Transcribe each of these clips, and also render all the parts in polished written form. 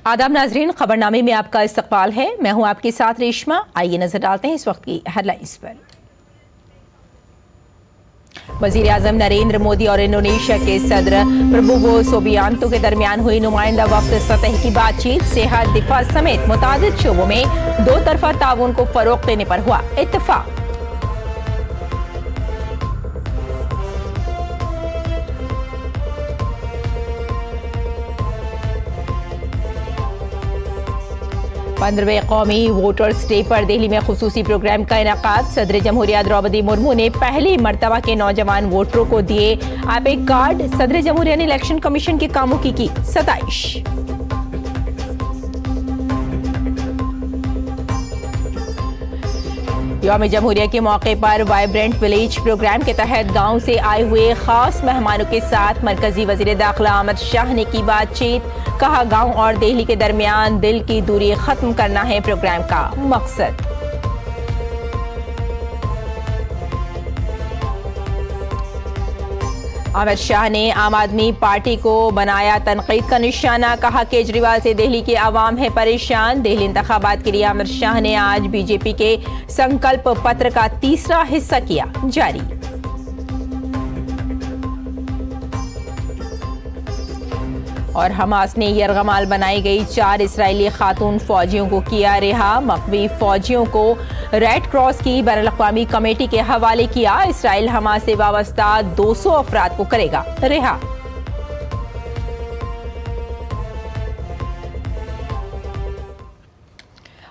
आदाब नाजरीन, खबरनामे में आपका इस्तकबाल है। मैं हूं आपके साथ रेशमा। आइए नजर डालते हैं इस वक्त की हेडलाइंस पर। वजीर आजम नरेंद्र मोदी और इंडोनेशिया के सदर प्रबोवो सुबियांतो के दरमियान हुई नुमाइंदा वक्त सतह की बातचीत। सेहत, दिफा समेत मुतादिद शोबों में दो तरफा ताउन को फरोग देने पर हुआ इत्तफाक। पंद्रहवें कौमी वोटर्स डे पर दिल्ली में खुसूसी प्रोग्राम का इनेकाद। सदर जमहूरिया द्रौपदी मुर्मू ने पहली मर्तबा के नौजवान वोटरों को दिए एपिक कार्ड। सदर जमहूरिया ने इलेक्शन कमीशन के कामों की सताइश। यौम जमहूरिया के मौके पर वाइब्रेंट विलेज प्रोग्राम के तहत गांव से आए हुए खास मेहमानों के साथ मरकजी वजीर दाखिला अहमद शाह ने की बातचीत। कहा, गांव और दिल्ली के दरमियान दिल की दूरी खत्म करना है प्रोग्राम का मकसद। अमित शाह ने आम आदमी पार्टी को बनाया तनकीद का निशाना। कहा, केजरीवाल से दिल्ली के अवाम है परेशान। दिल्ली इंतखाबात के लिए अमित शाह ने आज बीजेपी के संकल्प पत्र का तीसरा हिस्सा किया जारी। और हमास ने यरगमाल बनाई गई 4 इस्राएली खातून फौजियों को किया रिहा। मकवी फौजियों को रेड क्रॉस की बैनुल-अक़वामी कमेटी के हवाले किया। इस्राएल हमास से वाबस्ता 200 अफराद को करेगा रिहा।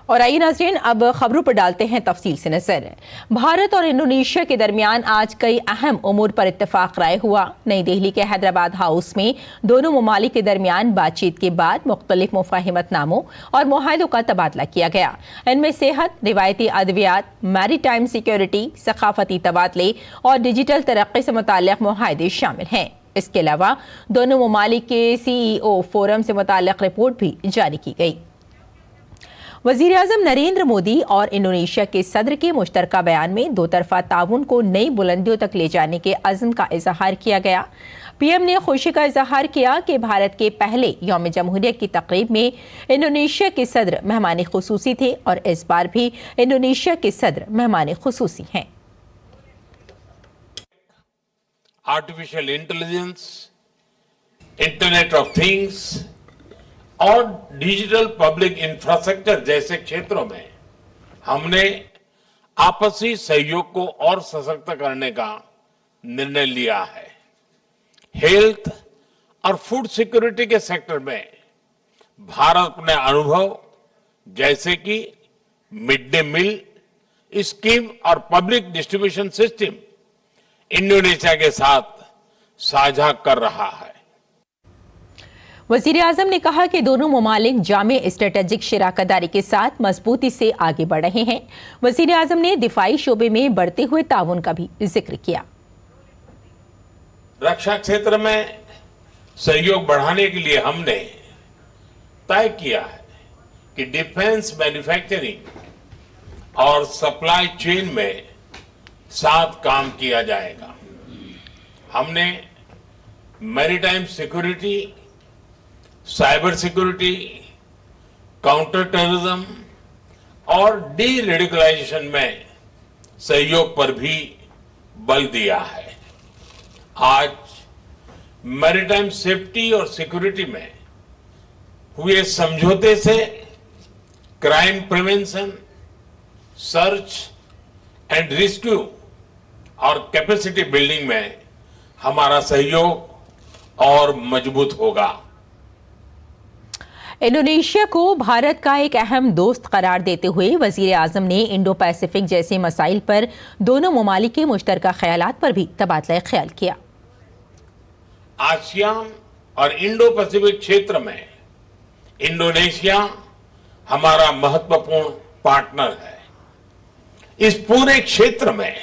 और आइए नाज़रीन, अब खबरों पर डालते हैं तफसील से नजर। भारत और इंडोनेशिया के दरमियान आज कई अहम उमूर पर इत्तफाक राय हुआ। नई दिल्ली के हैदराबाद हाउस में दोनों ममालिक के दरमियान बातचीत के बाद मुख्तलिफ मुफाहिमतनामों और मुआहदों का तबादला किया गया। इनमें सेहत, रिवायती अद्वियात, मैरीटाइम सिक्योरिटी, सकाफती तबादले और डिजिटल तरक्की से मुताल्लिक़ मुआहदे शामिल हैं। इसके अलावा दोनों ममालिक के CEO फोरम से मुताल्लिक़ रिपोर्ट भी जारी की गई। वजीर आजम नरेंद्र मोदी और इंडोनेशिया के सदर के मुश्तरका बयान में दो तरफा ताउन को नई बुलंदियों तक ले जाने के अज़्म का इजहार किया गया। पीएम ने खुशी का इजहार किया कि भारत के पहले यौम जमहूरिया की तकरीब में इंडोनेशिया के सदर मेहमान खुसूसी थे और इस बार भी इंडोनेशिया के सदर मेहमान खुसूसी हैं। Artificial intelligence, internet of things और डिजिटल पब्लिक इंफ्रास्ट्रक्चर जैसे क्षेत्रों में हमने आपसी सहयोग को और सशक्त करने का निर्णय लिया है। हेल्थ और फूड सिक्योरिटी के सेक्टर में भारत अपने अनुभव जैसे कि मिड डे मील स्कीम और पब्लिक डिस्ट्रीब्यूशन सिस्टम इंडोनेशिया के साथ साझा कर रहा है। वजीर आजम ने कहा कि दोनों ममालिक जामे स्ट्रेटेजिक शराकतदारी के साथ मजबूती से आगे बढ़ रहे हैं। वजीर आजम ने दिफाई शोबे में बढ़ते हुए ताउन का भी जिक्र किया। रक्षा क्षेत्र में सहयोग बढ़ाने के लिए हमने तय किया है कि डिफेंस मैन्युफैक्चरिंग और सप्लाई चेन में साथ काम किया जाएगा। हमने maritime security, cyber security, counter terrorism और डी रेडिकलाइजेशन में सहयोग पर भी बल दिया है। आज मैरीटाइम सेफ्टी और सिक्योरिटी में हुए समझौते से crime prevention, search and rescue और कैपेसिटी बिल्डिंग में हमारा सहयोग और मजबूत होगा। इंडोनेशिया को भारत का एक अहम दोस्त करार देते हुए वजीर आजम ने इंडो पैसिफिक जैसे मसाइल पर दोनों ममालिक के मुश्तरका ख्यालात पर भी तबादला ख्याल किया। आसियान और इंडो पैसिफिक क्षेत्र में इंडोनेशिया हमारा महत्वपूर्ण पार्टनर है। इस पूरे क्षेत्र में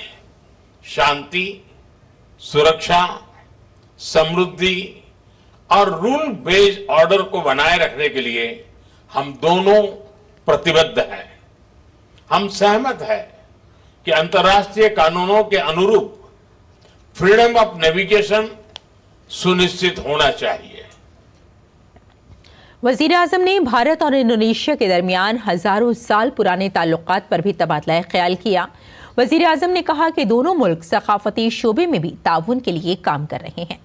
शांति, सुरक्षा, समृद्धि और रूल बेस्ड ऑर्डर को बनाए रखने के लिए हम दोनों प्रतिबद्ध हैं। हम सहमत हैं कि अंतर्राष्ट्रीय कानूनों के अनुरूप फ्रीडम ऑफ नेविगेशन सुनिश्चित होना चाहिए। वजीर आजम ने भारत और इंडोनेशिया के दरमियान हजारों साल पुराने ताल्लुकात पर भी तबादला ख्याल किया। वजीर आजम ने कहा कि दोनों मुल्क सकाफती शोबे में भी ताउन के लिए काम कर रहे हैं।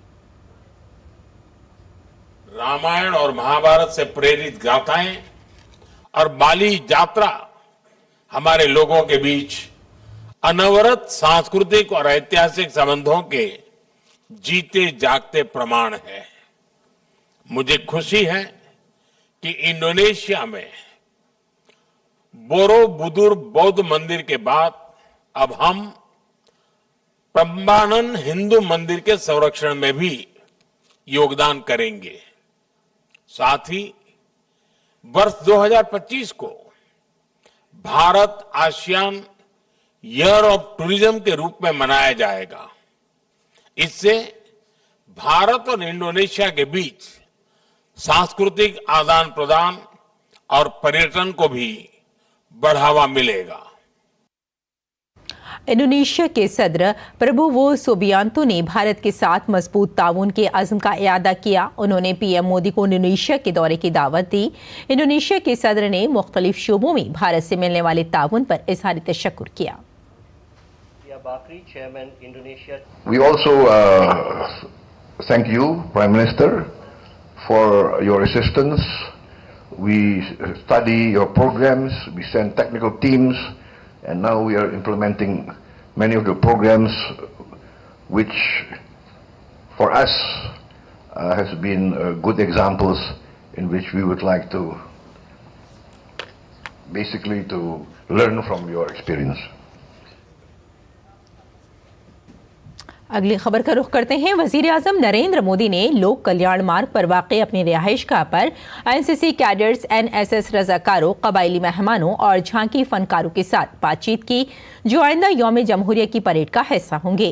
रामायण और महाभारत से प्रेरित गाथाएं और बाली यात्रा हमारे लोगों के बीच अनवरत सांस्कृतिक और ऐतिहासिक संबंधों के जीते जागते प्रमाण है। मुझे खुशी है कि इंडोनेशिया में बोरोबुदुर बौद्ध मंदिर के बाद अब हम प्रम्बानन हिंदू मंदिर के संरक्षण में भी योगदान करेंगे। साथ ही वर्ष 2025 को Bharat ASEAN year of tourism के रूप में मनाया जाएगा। इससे भारत और इंडोनेशिया के बीच सांस्कृतिक आदान प्रदान और पर्यटन को भी बढ़ावा मिलेगा। इंडोनेशिया के सदर प्रबोवो सुबियांतो ने भारत के साथ मजबूत ताउन के अज़्म का इयादा किया। उन्होंने पीएम मोदी को इंडोनेशिया के दौरे की दावत दी। इंडोनेशिया के सदर ने मुख्तलिफ शोबों में भारत से मिलने वाले ताउन पर इज़हार तशक्कुर किया। We also thank you, Prime Minister, for your assistance. We study your programs, we send technical teams, and now we are implementing many of the programs which for us has been good examples in which we would like to basically to learn from your experience. अगली खबर का रुख करते हैं। वजीर आजम नरेंद्र मोदी ने लोक कल्याण मार्ग पर वाक़ अपनी रिहाइश गाह पर एनसीसी कैडेट्स, एनएसएस रजाकारों, कबायली मेहमानों और झांकी फनकारों के साथ बातचीत की, जो आइंदा यौम जमहूरिया की परेड का हिस्सा होंगे।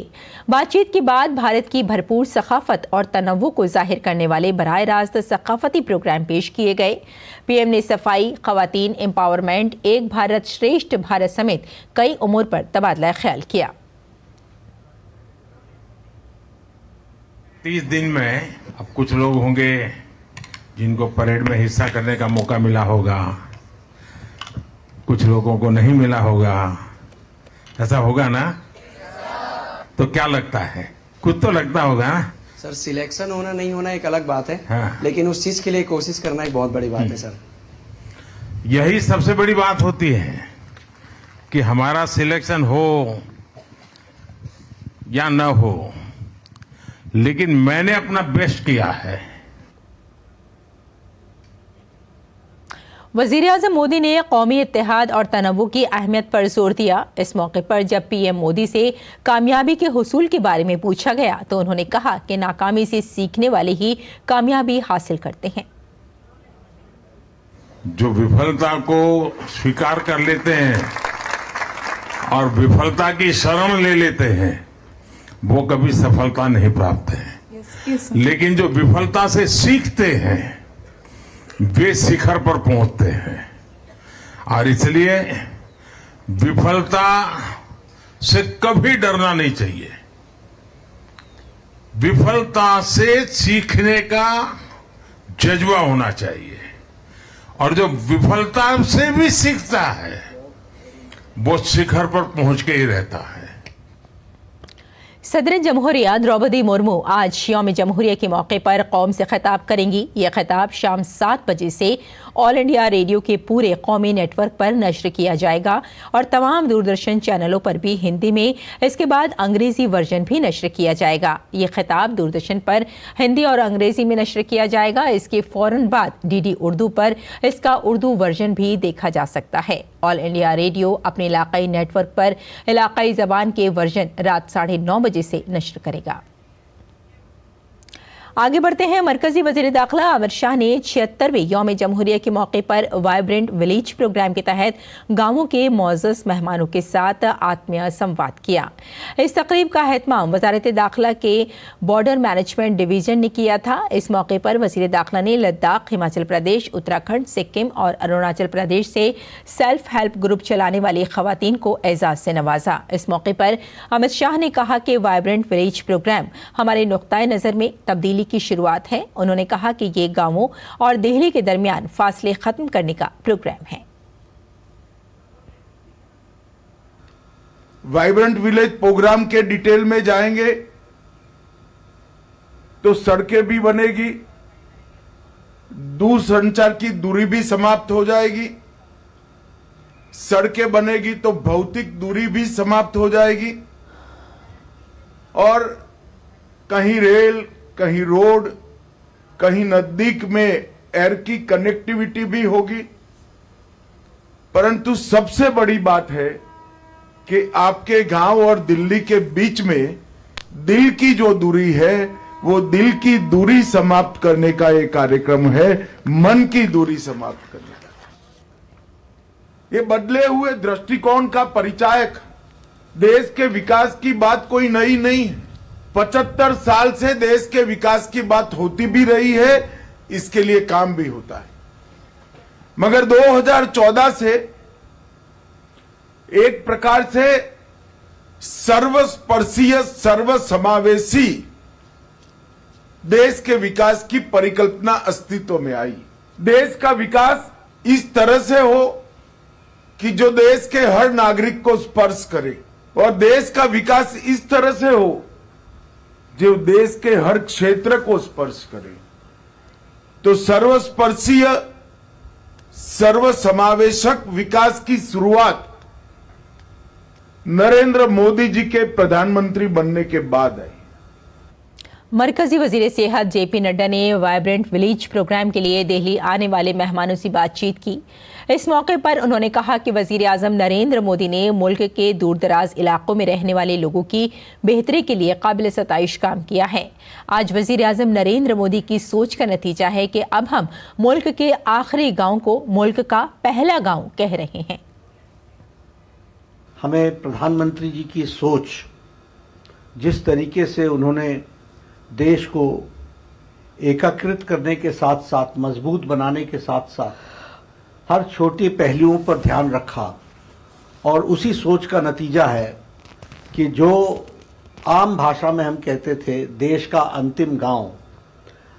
बातचीत के बाद भारत की भरपूर सकाफत और तनव्वु को जाहिर करने वाले बराह रास्त सकाफती प्रोग्राम पेश किए गए। पीएम ने सफाई, खवातीन एम्पावरमेंट, एक भारत श्रेष्ठ भारत समेत कई उमूर पर तबादला ख्याल किया। 30 दिन में अब कुछ लोग होंगे जिनको परेड में हिस्सा करने का मौका मिला होगा, कुछ लोगों को नहीं मिला होगा। ऐसा होगा ना? तो क्या लगता है? कुछ तो लगता होगा। सर, सिलेक्शन होना नहीं होना एक अलग बात है, हाँ। लेकिन उस चीज के लिए कोशिश करना एक बहुत बड़ी बात है सर। यही सबसे बड़ी बात होती है कि हमारा सिलेक्शन हो या न हो, लेकिन मैंने अपना बेस्ट किया है। वजीर आजम मोदी ने कौमी इत्तेहाद और तनव्वु की अहमियत पर जोर दिया। इस मौके पर जब पीएम मोदी से कामयाबी के हुसूल के बारे में पूछा गया तो उन्होंने कहा कि नाकामी से सीखने वाले ही कामयाबी हासिल करते हैं। जो विफलता को स्वीकार कर लेते हैं और विफलता की शरण ले लेते हैं, वो कभी सफलता नहीं प्राप्त है। लेकिन जो विफलता से सीखते हैं, वे शिखर पर पहुंचते हैं। और इसलिए विफलता से कभी डरना नहीं चाहिए। विफलता से सीखने का जज्बा होना चाहिए, और जो विफलता से भी सीखता है वो शिखर पर पहुंच के ही रहता है। सदर जमहूरिया द्रौपदी मुर्मू आज यौम जमहूरिया के मौके पर कौम से खिताब करेंगी। यह खिताब शाम 7 बजे से ऑल इंडिया रेडियो के पूरे कौमी नेटवर्क पर नश्र किया जाएगा और तमाम दूरदर्शन चैनलों पर भी हिंदी में, इसके बाद अंग्रेजी वर्जन भी नश्र किया जाएगा। यह खिताब दूरदर्शन पर हिंदी और अंग्रेजी में नश्र किया जाएगा। इसके फौरन बाद डीडी उर्दू पर इसका उर्दू वर्जन भी देखा जा सकता है। ऑल इंडिया रेडियो अपने इलाकाई नेटवर्क पर इलाकाई जबान के वर्जन रात 9:30 बजे से नश्र करेगा। आगे बढ़ते हैं। मरकजी वजीर दाखिला अमित शाह ने 76वें यौम जमहूरिया के मौके पर वाइब्रेंट विलेज प्रोग्राम के तहत गांवों के मोअज़्ज़ज़ मेहमानों के साथ आत्मीय संवाद किया। इस तकरीब का एहतमाम वजारत दाखिला के बॉर्डर मैनेजमेंट डिवीजन ने किया था। इस मौके पर वजीर दाखिला ने लद्दाख, हिमाचल प्रदेश, उत्तराखंड, सिक्किम और अरुणाचल प्रदेश से सेल्फ हेल्प ग्रुप चलाने वाली खवातीन को एजाज से नवाजा। इस मौके पर अमित शाह ने कहा कि वाइब्रेंट विलेज प्रोग्राम हमारे नुक्ताए नज़र में तब्दीली दिल्ली की शुरुआत है। उन्होंने कहा कि ये गांवों और दिल्ली के दरमियान फासले खत्म करने का प्रोग्राम है। वाइब्रेंट विलेज प्रोग्राम के डिटेल में जाएंगे तो सड़कें भी बनेगी, दूरसंचार की दूरी भी समाप्त हो जाएगी। सड़कें बनेगी तो भौतिक दूरी भी समाप्त हो जाएगी और कहीं रेल, कहीं रोड, कहीं नजदीक में एयर की कनेक्टिविटी भी होगी। परंतु सबसे बड़ी बात है कि आपके गांव और दिल्ली के बीच में दिल की जो दूरी है वो दिल की दूरी समाप्त करने का एक कार्यक्रम है, मन की दूरी समाप्त करने का। ये बदले हुए दृष्टिकोण का परिचायक। देश के विकास की बात कोई नई नहीं है। 75 साल से देश के विकास की बात होती भी रही है, इसके लिए काम भी होता है। मगर 2014 से एक प्रकार से सर्वस्पर्शीय, सर्वसमावेशी देश के विकास की परिकल्पना अस्तित्व में आई। देश का विकास इस तरह से हो कि जो देश के हर नागरिक को स्पर्श करे और देश का विकास इस तरह से हो जो देश के हर क्षेत्र को स्पर्श करे। तो सर्वस्पर्शीय, सर्वसमावेशक विकास की शुरुआत नरेंद्र मोदी जी के प्रधानमंत्री बनने के बाद आई। मरकजी वजीर सेहत जेपी नड्डा ने वाइब्रेंट विलेज प्रोग्राम के लिए दिल्ली आने वाले मेहमानों से बातचीत की। इस मौके पर उन्होंने कहा कि वजीर आजम नरेंद्र मोदी ने मुल्क के दूर दराज इलाकों में रहने वाले लोगों की बेहतरी के लिए काबिल सताइश काम किया है। आज वजीर आजम नरेंद्र मोदी की सोच का नतीजा है कि अब हम मुल्क के आखिरी गांव को मुल्क का पहला गांव कह रहे हैं। हमें प्रधानमंत्री जी की सोच, जिस तरीके से उन्होंने देश को एकीकृत करने के साथ साथ मजबूत बनाने के साथ साथ हर छोटी पहलुओं पर ध्यान रखा, और उसी सोच का नतीजा है कि जो आम भाषा में हम कहते थे देश का अंतिम गांव,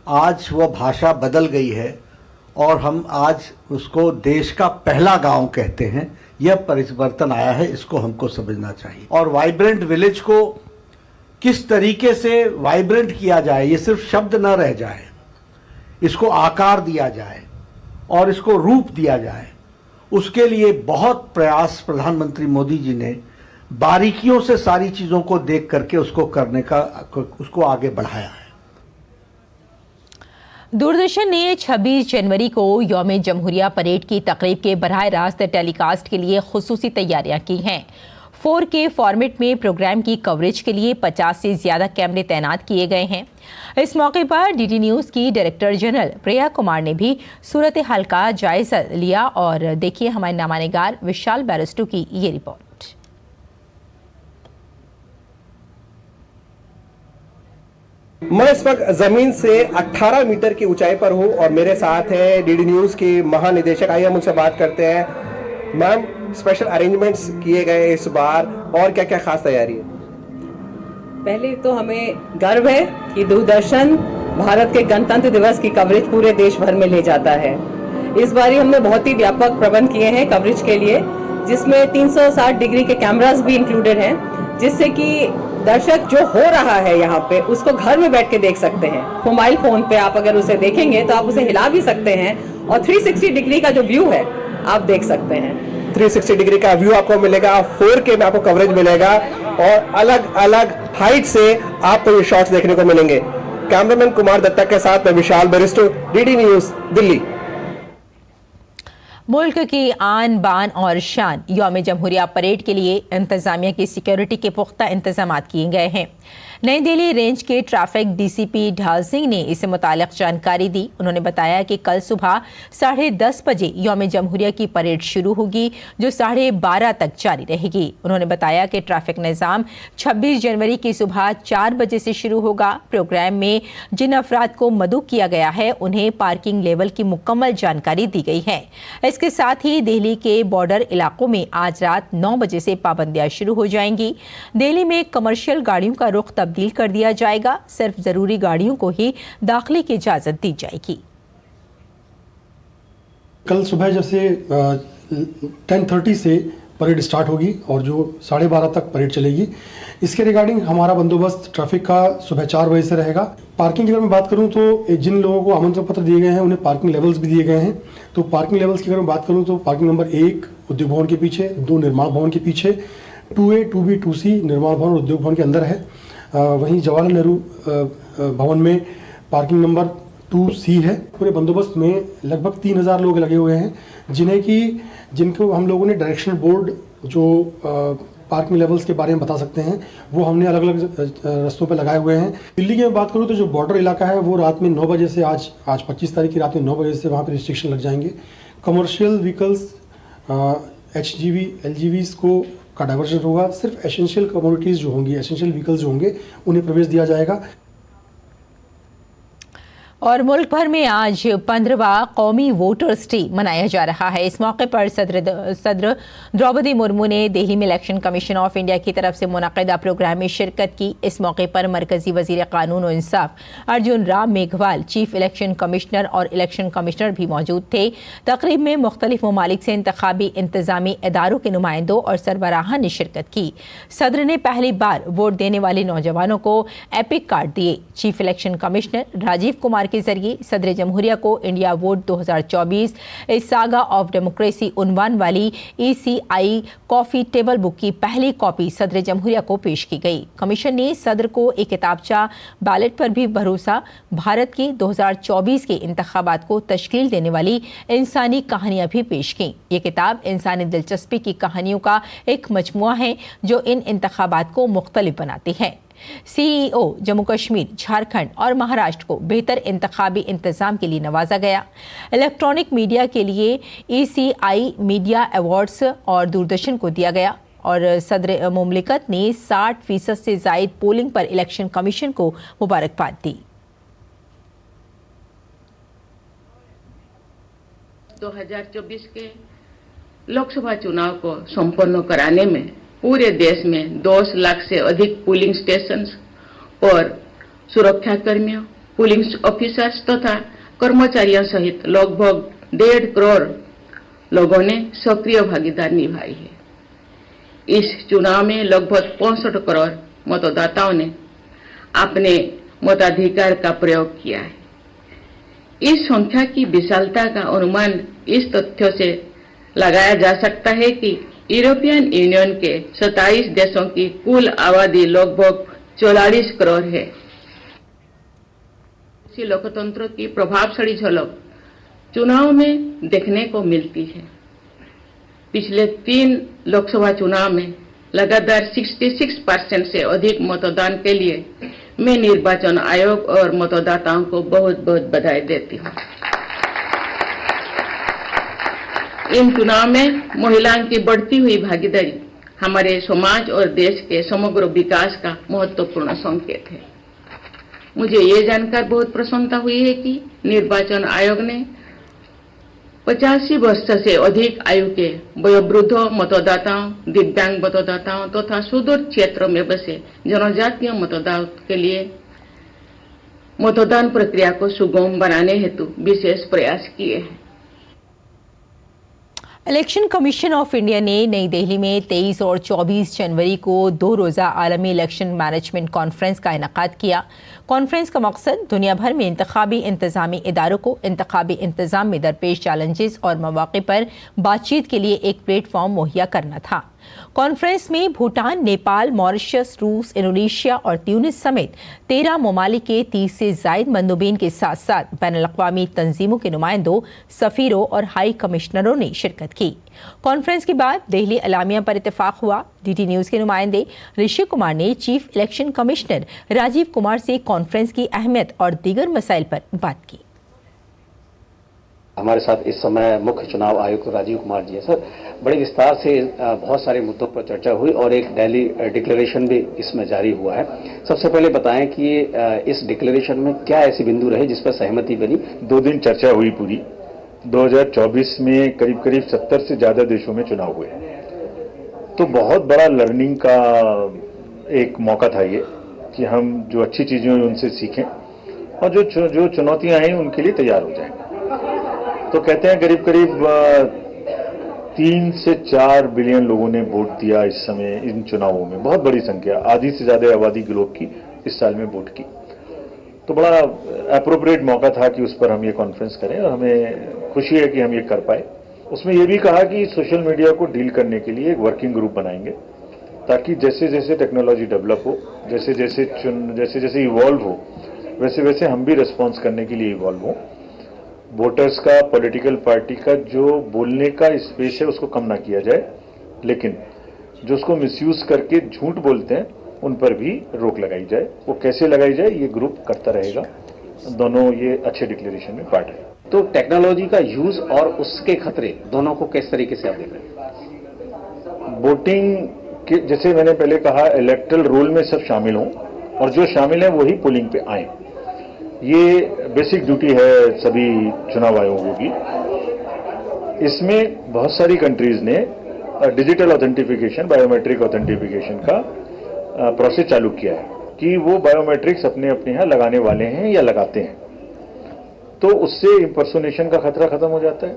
आज वह भाषा बदल गई है और हम आज उसको देश का पहला गांव कहते हैं। यह परिवर्तन आया है, इसको हमको समझना चाहिए। और वाइब्रेंट विलेज को किस तरीके से वाइब्रेंट किया जाए, ये सिर्फ शब्द न रह जाए, इसको आकार दिया जाए और इसको रूप दिया जाए, उसके लिए बहुत प्रयास प्रधानमंत्री मोदी जी ने बारीकियों से सारी चीजों को देख करके उसको करने का, उसको आगे बढ़ाया है। दूरदर्शन ने 26 जनवरी को यौम जमहूरिया परेड की तकरीब के बराह रास्त टेलीकास्ट के लिए खुसूसी तैयारियां की हैं। 4K फॉर्मेट में प्रोग्राम की कवरेज के लिए 50 से ज्यादा कैमरे तैनात किए गए हैं। इस मौके पर डीडी न्यूज की डायरेक्टर जनरल प्रिया कुमार ने भी सूरत हाल का जायजा लिया। और देखिए हमारे नामानिगार विशाल बैरिस्टो की ये रिपोर्ट। मैं इस वक्त जमीन से 18 मीटर की ऊंचाई पर हूं और मेरे साथ है डीडी न्यूज की महानिदेशक। आइए हम उनसे बात करते हैं। मैम, स्पेशल अरेंजमेंट्स किए गए इस बार और क्या क्या खास तैयारी है? पहले तो हमें गर्व है कि दूरदर्शन भारत के गणतंत्र दिवस की कवरेज पूरे देश भर में ले जाता है। इस बार हमने बहुत ही व्यापक प्रबंध किए हैं कवरेज के लिए, जिसमें 360 डिग्री के कैमरास भी इंक्लूडेड हैं, जिससे कि दर्शक जो हो रहा है यहाँ पे उसको घर में बैठ के देख सकते हैं। मोबाइल फोन पे आप अगर उसे देखेंगे तो आप उसे हिला भी सकते हैं और 360 डिग्री का जो व्यू है आप देख सकते हैं। 360 डिग्री का व्यू आपको मिलेगा, 4K में आपको कवरेज मिलेगा और अलग अलग हाइट से आपको ये शॉट्स देखने को मिलेंगे। कैमरामैन कुमार दत्ता के साथ मैं विशाल बैरिस्टो, डीडी न्यूज, दिल्ली। मुल्क की आन बान और शान यौम जमहूरिया परेड के लिए इंतजामिया की सिक्योरिटी के पुख्ता इंतजाम किए गए हैं। नई दिल्ली रेंज के ट्रैफिक डीसीपी ढाल सिंह ने इससे मुतालिक जानकारी दी। उन्होंने बताया कि कल सुबह 10:30 बजे यौम जमहूरिया की परेड शुरू होगी, जो 12:30 तक जारी रहेगी। उन्होंने बताया कि ट्रैफिक निज़ाम 26 जनवरी की सुबह 4 बजे से शुरू होगा। प्रोग्राम में जिन अफराद को मदऊ किया गया है उन्हें पार्किंग लेवल की मुकम्मल जानकारी दी गई है। इसके साथ ही दिल्ली के बॉर्डर इलाकों में आज रात 9 बजे से पाबंदियां शुरू हो जाएंगी। दिल्ली में कमर्शियल गाड़ियों का रुख तब्दील तब्दील कर दिया जाएगा। सिर्फ जरूरी गाड़ियों को ही दाखिले की इजाजत दी जाएगी। कल सुबह जैसे 10:30 से परेड स्टार्ट होगी और जो 12:30 तक परेड चलेगी। इसके रिगार्डिंग हमारा बंदोबस्त ट्रैफिक का सुबह 4 बजे से रहेगा। पार्किंग की अगर मैं बात करूं तो जिन लोगों को आमंत्रण पत्र दिए गए हैं उन्हें पार्किंग लेवल्स भी दिए गए हैं। तो पार्किंग लेवल्स की अगर मैं बात करूं तो पार्किंग नंबर 1 उद्योग भवन के पीछे, 2 निर्माण भवन के पीछे, 2A, 2B, 2C निर्माण भवन और उद्योग भवन के अंदर है। वहीं जवाहरलाल नेहरू भवन में पार्किंग नंबर 2C है। पूरे बंदोबस्त में लगभग 3000 लोग लगे हुए हैं जिनको हम लोगों ने डायरेक्शनल बोर्ड जो पार्किंग लेवल्स के बारे में बता सकते हैं वो हमने अलग अलग रास्तों पे लगाए हुए हैं। दिल्ली की मैं बात करूँ तो जो बॉर्डर इलाका है वो रात में 9 बजे से आज 25 तारीख की रात में 9 बजे से वहाँ पे रिस्ट्रिक्शन लग जाएंगे। कमर्शियल व्हीकल्स HGV LGVs का डाइवर्जन होगा। सिर्फ एसेंशियल कमोडिटीज़ जो होंगी, एसेंशियल व्हीकल्स जो होंगे उन्हें प्रवेश दिया जाएगा। और मुल्क भर में आज 15वां कौमी वोटर्स डे मनाया जा रहा है। इस मौके पर सदर द्रौपदी मुर्मू ने दिल्ली में इलेक्शन कमीशन ऑफ इंडिया की तरफ से मुनक़िदा प्रोग्राम में शिरकत की। इस मौके पर मरकजी वजीर कानून और इंसाफ Arjun Ram Meghwal, chief election commissioner और इलेक्शन कमिश्नर भी मौजूद थे। तकरीब में मुख्तलिफ ममालिक से इंतखाबी इंतजामी इदारों के नुमाइंदों और सरबराहान ने शिरकत की। सदर ने पहली बार वोट देने वाले नौजवानों को एपिक कार्ड दिए। Chief election commissioner Rajiv Kumar के जरिए सदर जमहूरिया को इंडिया वोट 2024 इस सागा ऑफ डेमोक्रेसी उन्वान वाली ECI कॉफी टेबल बुक की पहली कॉपी सदर जमहूरिया को पेश की गई। कमीशन ने सदर को एक किताबचा बैलेट पर भी भरोसा, भारत के 2024 के इंतखाबात को तश्कील देने वाली इंसानी कहानियां भी पेश की। ये किताब इंसानी दिलचस्पी की कहानियों का एक मजमुआ है जो इन इंतखाबात को मुख्तलिफ बनाती है। CEO जम्मू कश्मीर, झारखंड और महाराष्ट्र को बेहतर इंतखाबी इंतजाम के लिए नवाजा गया। इलेक्ट्रॉनिक मीडिया के लिए ECI मीडिया अवार्ड्स और दूरदर्शन को दिया गया। और सदर मुमलिकत ने 60% से जायद पोलिंग पर इलेक्शन कमीशन को मुबारकबाद दी। 2024 के लोकसभा चुनाव को संपन्न कराने में पूरे देश में 10 लाख से अधिक पोलिंग स्टेशन और सुरक्षा कर्मियों, पोलिंग ऑफिसर्स तथा कर्मचारियों सहित लगभग 1.5 करोड़ लोगों ने सक्रिय भागीदारी निभाई है। इस चुनाव में लगभग 65 करोड़ मतदाताओं ने अपने मताधिकार का प्रयोग किया है। इस संख्या की विशालता का अनुमान इस तथ्य से लगाया जा सकता है कि यूरोपियन यूनियन के 27 देशों की कुल आबादी लगभग 44 करोड़ है। इसी लोकतंत्र की प्रभावशाली झलक चुनाव में देखने को मिलती है। पिछले 3 लोकसभा चुनाव में लगातार 66% से अधिक मतदान के लिए मैं निर्वाचन आयोग और मतदाताओं को बहुत बहुत बधाई देती हूँ। इन चुनाव में महिलाओं की बढ़ती हुई भागीदारी हमारे समाज और देश के समग्र विकास का महत्वपूर्ण संकेत है। मुझे ये जानकर बहुत प्रसन्नता हुई है कि निर्वाचन आयोग ने 85 वर्ष से अधिक आयु के वयोवृद्ध मतदाताओं, दिव्यांग मतदाताओं तथा सुदूर क्षेत्रों में बसे जनजातीय मतदाताओं के लिए मतदान प्रक्रिया को सुगम बनाने हेतु विशेष प्रयास किए हैं। इलेक्शन कमीशन ऑफ इंडिया ने नई दिल्ली में 23 और 24 जनवरी को 2 रोज़ा आलमी इलेक्शन मैनेजमेंट कॉन्फ्रेंस का इनेकाद किया। कॉन्फ्रेंस का मकसद दुनिया भर में इंतखाबी इंतजामी इदारों को इंतखाबी इंतजाम में दरपेश चैलेंजेस और मौक़े पर बातचीत के लिए एक प्लेटफॉर्म मुहैया करना था। कॉन्फ्रेंस में भूटान, नेपाल, मॉरिशस, रूस, इंडोनेशिया और ट्यूनिस समेत 13 ममालिक के 30 से जायद मंदूबीन के साथ साथ बैनुल-अक़वामी तंजीमों के नुमाइंदों, सफ़ीरों और हाई कमिश्नरों ने शिरकत की। कॉन्फ्रेंस के बाद दिल्ली एलामिया पर इत्तेफाक हुआ। DT न्यूज़ के नुमाइंदे ऋषि कुमार ने chief election commissioner Rajiv Kumar से कॉन्फ्रेंस की अहमियत और दीगर मसाइल पर बात की। हमारे साथ इस समय मुख्य चुनाव आयुक्त राजीव कुमार जी है। सर, बड़े विस्तार से बहुत सारे मुद्दों पर चर्चा हुई और एक दिल्ली डिक्लेरेशन भी इसमें जारी हुआ है। सबसे पहले बताएं कि इस डिक्लेरेशन में क्या ऐसी बिंदु रहे जिस पर सहमति बनी? 2 दिन चर्चा हुई पूरी। 2024 में करीब करीब 70 से ज्यादा देशों में चुनाव हुए, तो बहुत बड़ा लर्निंग का एक मौका था ये। कि हम जो अच्छी चीजें हैं उनसे सीखें और जो चुनौतियां हैं उनके लिए तैयार हो जाएं। तो कहते हैं करीब करीब 3 से 4 बिलियन लोगों ने वोट दिया इस समय इन चुनावों में, बहुत बड़ी संख्या, आधी से ज्यादा आबादी के लोग की इस साल में वोट की। तो बड़ा एप्रोप्रिएट मौका था कि उस पर हम ये कॉन्फ्रेंस करें और हमें खुशी है कि हम ये कर पाए। उसमें ये भी कहा कि सोशल मीडिया को डील करने के लिए एक वर्किंग ग्रुप बनाएंगे ताकि जैसे जैसे टेक्नोलॉजी डेवलप हो, जैसे जैसे इवॉल्व हो, वैसे वैसे हम भी रिस्पॉन्स करने के लिए इवॉल्व हो। वोटर्स का, पॉलिटिकल पार्टी का जो बोलने का स्पेस है उसको कम ना किया जाए, लेकिन जो उसको मिसयूज करके झूठ बोलते हैं उन पर भी रोक लगाई जाए। वो कैसे लगाई जाए ये ग्रुप करता रहेगा। दोनों ये अच्छे डिक्लेरेशन में पार्ट है। तो टेक्नोलॉजी का यूज और उसके खतरे दोनों को किस तरीके से आप देख रहे हैं? वोटिंग के जैसे मैंने पहले कहा, इलेक्टरल रोल में सब शामिल हों और जो शामिल है वही पोलिंग पे आए। ये बेसिक ड्यूटी है सभी चुनाव आयोगों की। इसमें बहुत सारी कंट्रीज ने डिजिटल ऑथेंटिफिकेशन, बायोमेट्रिक ऑथेंटिफिकेशन का प्रोसेस चालू किया है कि वो बायोमेट्रिक्स अपने अपने यहाँ लगाने वाले हैं या लगाते हैं। तो उससे इंपर्सोनेशन का खतरा खत्म हो जाता है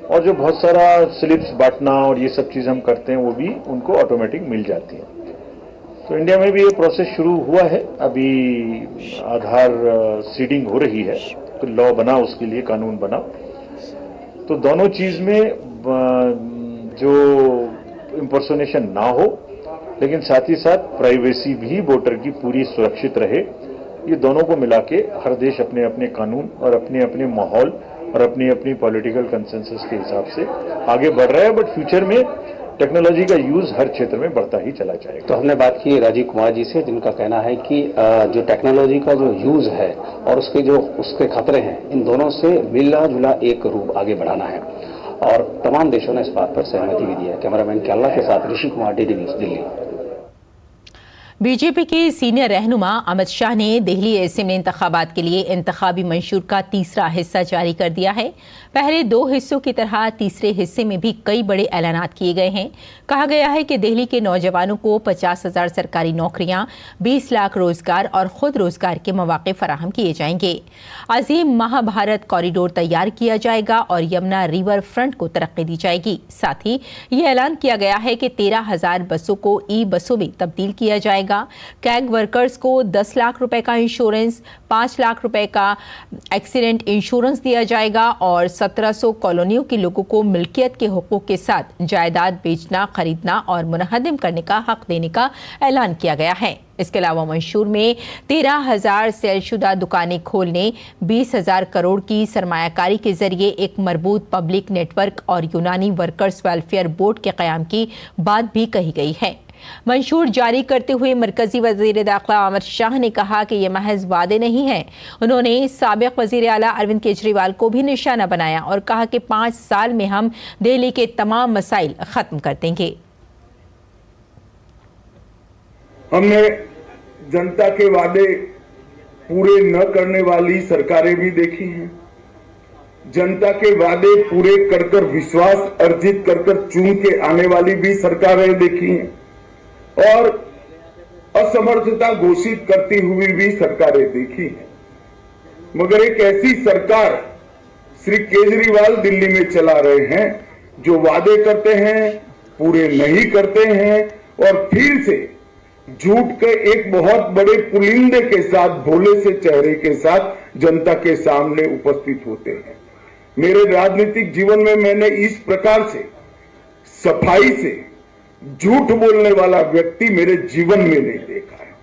और जो बहुत सारा स्लिप्स बांटना और ये सब चीज हम करते हैं वो भी उनको ऑटोमेटिक मिल जाती है। तो इंडिया में भी ये प्रोसेस शुरू हुआ है। अभी आधार सीडिंग हो रही है, तो लॉ बना, उसके लिए कानून बना। तो दोनों चीज में जो इंपर्सोनेशन ना हो, लेकिन साथ ही साथ प्राइवेसी भी वोटर की पूरी सुरक्षित रहे, ये दोनों को मिला के हर देश अपने अपने कानून और अपने अपने माहौल और अपनी अपनी पॉलिटिकल कंसेंसस के हिसाब से आगे बढ़ रहा है। बट फ्यूचर में टेक्नोलॉजी का यूज हर क्षेत्र में बढ़ता ही चला जाएगा। तो हमने बात की राजीव कुमार जी से, जिनका कहना है कि जो टेक्नोलॉजी का जो यूज है और उसके खतरे हैं, इन दोनों से मिला जुला एक रूप आगे बढ़ाना है और तमाम देशों ने इस बात पर सहमति भी दी है। कैमरामैन केला के साथ Rishi Kumar, DD News, Delhi. BJP के सीनियर रहनुमा अमित शाह ने दिल्ली असेंबली इंतखाबात के लिए इंतखाबी मंशूर का तीसरा हिस्सा जारी कर दिया है। पहले 2 हिस्सों की तरह तीसरे हिस्से में भी कई बड़े ऐलानात किए गए हैं। कहा गया है कि दिल्ली के नौजवानों को 50,000 सरकारी नौकरियां, 20 लाख रोजगार और खुद रोजगार के मौके फराहम किए जाएंगे। अजीम महाभारत कॉरिडोर तैयार किया जाएगा और यमुना रिवर फ्रंट को तरक्की दी जाएगी। साथ ही ये ऐलान किया गया है कि 13,000 बसों को ई बसों में तब्दील किया जाएगा। कैग वर्कर्स को 10 लाख रुपए का इंश्योरेंस, 5 लाख रुपए का एक्सीडेंट इंश्योरेंस दिया जाएगा और 1700 कॉलोनियों के लोगों को मिल्कियत के हुकूक के साथ जायदाद बेचना, खरीदना और मुनहदिम करने का हक देने का ऐलान किया गया है। इसके अलावा मंशूर में 13,000 सेलशुदा दुकानें खोलने, 20,000 करोड़ की सरमायाकारी के जरिए एक मजबूत पब्लिक नेटवर्क और यूनानी वर्कर्स वेलफेयर बोर्ड के कयाम की बात भी कही गई है। मंशूर जारी करते हुए मरकजी वजीर दाखिला अमित शाह ने कहा कि ये महज वादे नहीं हैं। उन्होंने साबिक वजीर आला अरविंद केजरीवाल को भी निशाना बनाया और कहा कि 5 साल में हम दिल्ली के तमाम मसाइल खत्म कर देंगे। हमने जनता के वादे पूरे न करने वाली सरकारें भी देखी हैं, जनता के वादे पूरे कर कर विश्वास अर्जित कर कर चुन के आने वाली भी सरकारें देखी हैं और असमर्थता घोषित करती हुई भी सरकारें देखी हैं। मगर एक ऐसी सरकार श्री केजरीवाल दिल्ली में चला रहे हैं जो वादे करते हैं, पूरे नहीं करते हैं और फिर से झूठ के एक बहुत बड़े पुलिंदे के साथ, भोले से चेहरे के साथ जनता के सामने उपस्थित होते हैं। मेरे राजनीतिक जीवन में मैंने इस प्रकार से सफाई से झूठ बोलने वाला व्यक्ति मेरे जीवन में नहीं देखा है।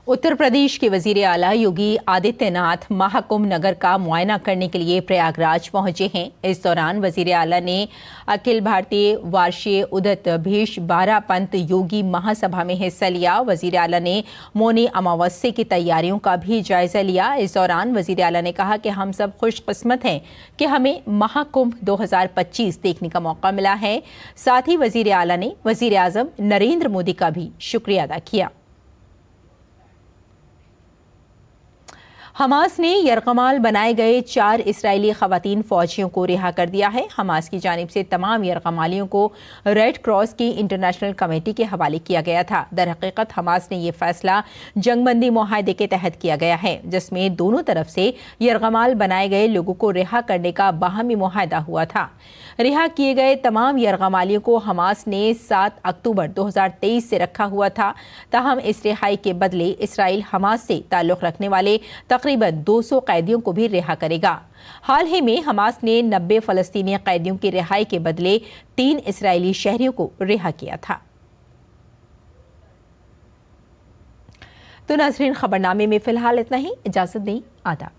उत्तर प्रदेश के वजीर आला योगी आदित्यनाथ महाकुंभ नगर का मुआयना करने के लिए प्रयागराज पहुंचे हैं। इस दौरान वजीर आला ने अखिल भारतीय वार्षिक उदत भेष 12 पंथ योगी महासभा में हिस्सा लिया। वजीर आला ने मौनी अमावस्या की तैयारियों का भी जायजा लिया। इस दौरान वजीर आला ने कहा कि हम सब खुशकिस्मत हैं कि हमें महाकुंभ 2025 देखने का मौका मिला है। साथ ही वजीर आला ने वजीर आजम नरेंद्र मोदी का भी शुक्रिया अदा किया। हमास ने यरगमाल बनाए गए 4 इस्राएली खवातीन फौजियों को रिहा कर दिया है। हमास की जानिब से तमाम यरगमालियों को रेड क्रॉस की इंटरनेशनल कमेटी के हवाले किया गया था। दर हकीकत हमास ने यह फैसला जंगबंदी मुआहदे के तहत किया गया है, जिसमें दोनों तरफ से यरगमाल बनाए गए लोगों को रिहा करने का बाहमी मुआहदा हुआ था। रिहा किए गए तमाम यरगमालियों को हमास ने 7 अक्टूबर 2023 से रखा हुआ था। ताहम इस रिहाई के बदले इसराइल हमास से ताल्लुक़ रखने वाले तकरीबन 200 कैदियों को भी रिहा करेगा। हाल ही में हमास ने 90 फ़लस्तीनी कैदियों की रिहाई के बदले 3 इस्राएली शहरियों को रिहा किया था। तो नाज़रीन, खबरनामे में फिलहाल इतना ही। इजाज़त दें। आदाब।